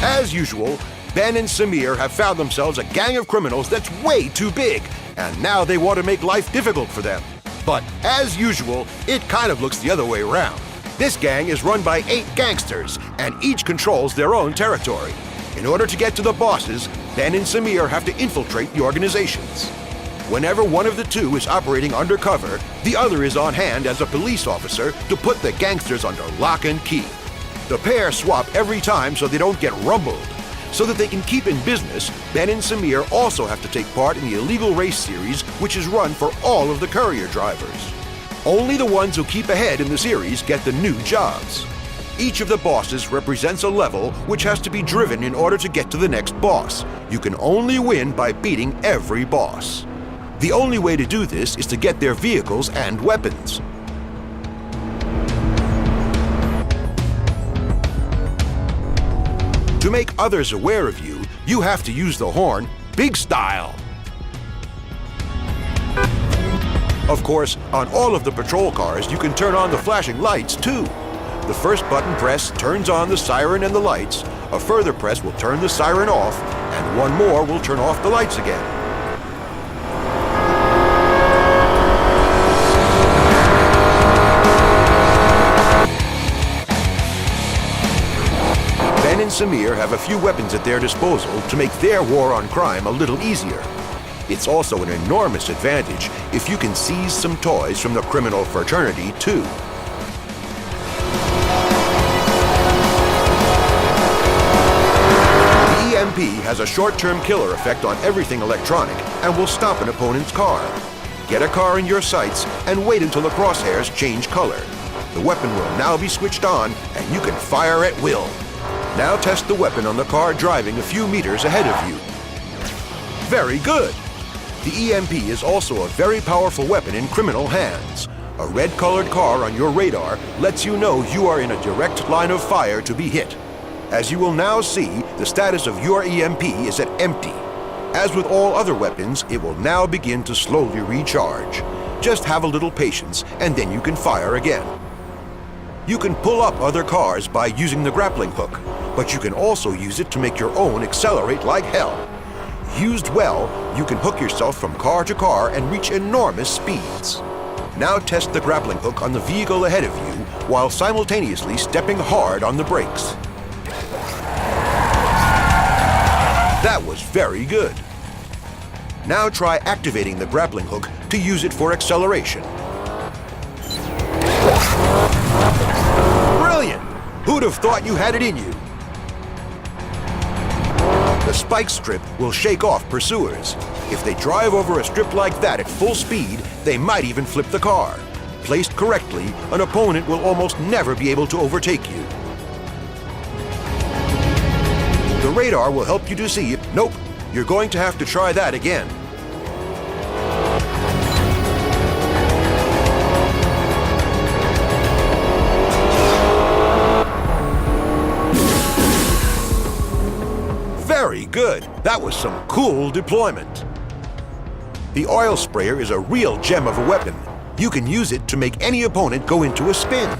As usual, Ben and Samir have found themselves a gang of criminals that's way too big, and now they want to make life difficult for them. But as usual, it kind of looks the other way around. This gang is run by 8 gangsters, and each controls their own territory. In order to get to the bosses, Ben and Samir have to infiltrate the organizations. Whenever one of the two is operating undercover, the other is on hand as a police officer to put the gangsters under lock and key. The pair swap every time so they don't get rumbled. So that they can keep in business, Ben and Samir also have to take part in the illegal race series, which is run for all of the courier drivers. Only the ones who keep ahead in the series get the new jobs. Each of the bosses represents a level which has to be driven in order to get to the next boss. You can only win by beating every boss. The only way to do this is to get their vehicles and weapons. To make others aware of you, you have to use the horn big style. Of course, on all of the patrol cars, you can turn on the flashing lights too. The first button press turns on the siren and the lights, a further press will turn the siren off, and one more will turn off the lights again. Ben and Samir have a few weapons at their disposal to make their war on crime a little easier. It's also an enormous advantage if you can seize some toys from the criminal fraternity, too. The EMP has a short-term killer effect on everything electronic and will stop an opponent's car. Get a car in your sights and wait until the crosshairs change color. The weapon will now be switched on and you can fire at will. Now test the weapon on the car driving a few meters ahead of you. Very good! The EMP is also a very powerful weapon in criminal hands. A red-colored car on your radar lets you know you are in a direct line of fire to be hit. As you will now see, the status of your EMP is at empty. As with all other weapons, it will now begin to slowly recharge. Just have a little patience, and then you can fire again. You can pull up other cars by using the grappling hook, but you can also use it to make your own accelerate like hell. Used well, you can hook yourself from car to car and reach enormous speeds. Now test the grappling hook on the vehicle ahead of you while simultaneously stepping hard on the brakes. That was very good. Now try activating the grappling hook to use it for acceleration. Brilliant! Who'd have thought you had it in you? The spike strip will shake off pursuers. If they drive over a strip like that at full speed, they might even flip the car. Placed correctly, an opponent will almost never be able to overtake you. The radar will help you to see it. Nope, you're going to have to try that again. Very good. That was some cool deployment. The oil sprayer is a real gem of a weapon. You can use it to make any opponent go into a spin.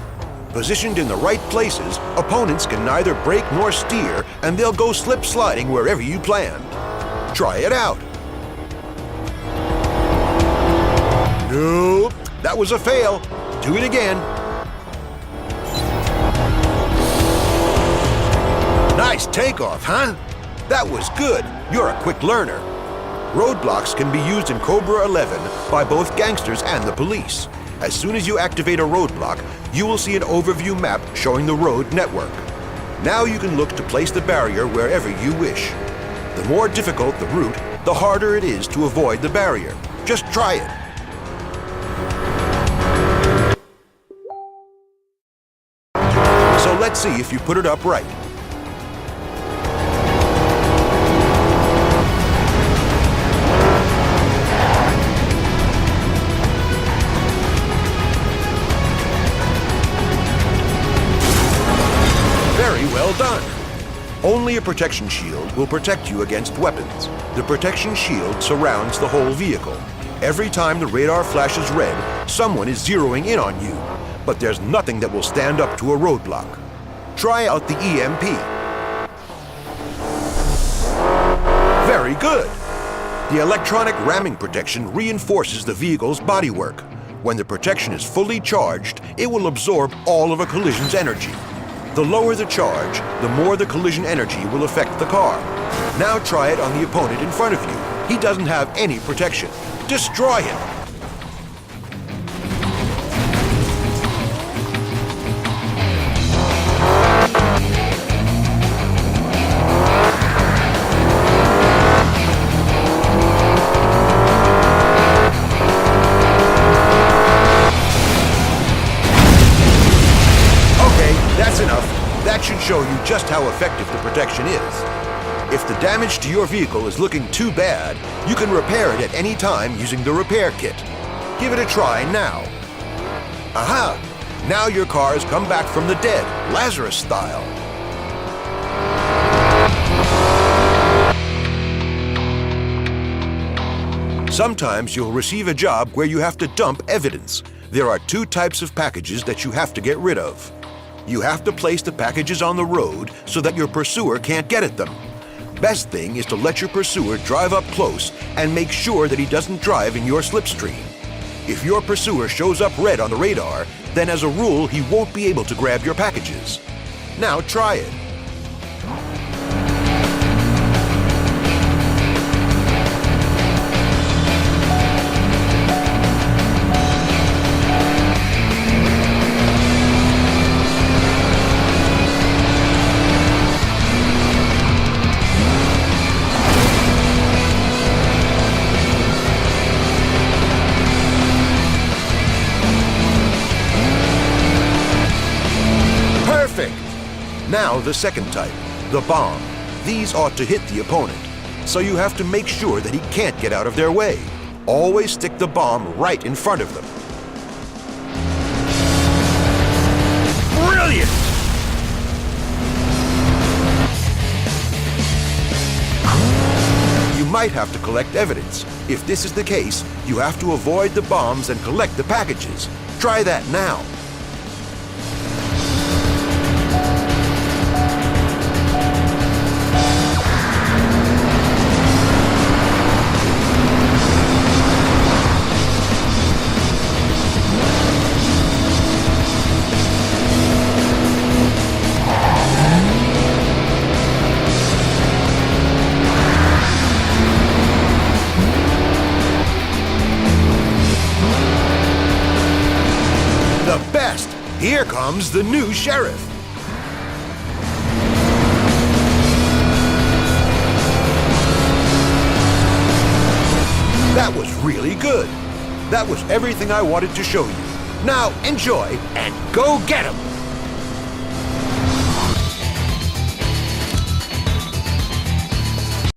Positioned in the right places, opponents can neither brake nor steer, and they'll go slip-sliding wherever you planned. Try it out. Nope, that was a fail. Do it again. Nice takeoff, huh? That was good. You're a quick learner. Roadblocks can be used in Cobra 11 by both gangsters and the police. As soon as you activate a roadblock, you will see an overview map showing the road network. Now you can look to place the barrier wherever you wish. The more difficult the route, the harder it is to avoid the barrier. Just try it. So let's see if you put it up right. Very well done. Only a protection shield will protect you against weapons. The protection shield surrounds the whole vehicle. Every time the radar flashes red, someone is zeroing in on you. But there's nothing that will stand up to a roadblock. Try out the EMP. Very good! The electronic ramming protection reinforces the vehicle's bodywork. When the protection is fully charged, it will absorb all of a collision's energy. The lower the charge, the more the collision energy will affect the car. Now try it on the opponent in front of you. He doesn't have any protection. Destroy him! That's enough. That should show you just how effective the protection is. If the damage to your vehicle is looking too bad, you can repair it at any time using the repair kit. Give it a try now. Aha! Now your car has come back from the dead, Lazarus style. Sometimes you'll receive a job where you have to dump evidence. There are two types of packages that you have to get rid of. You have to place the packages on the road so that your pursuer can't get at them. Best thing is to let your pursuer drive up close and make sure that he doesn't drive in your slipstream. If your pursuer shows up red on the radar, then as a rule he won't be able to grab your packages. Now try it. Now the second type, the bomb. These ought to hit the opponent, so you have to make sure that he can't get out of their way. Always stick the bomb right in front of them. Brilliant! You might have to collect evidence. If this is the case, you have to avoid the bombs and collect the packages. Try that now. Here comes the new sheriff. That was really good. That was everything I wanted to show you. Now enjoy and go get 'em!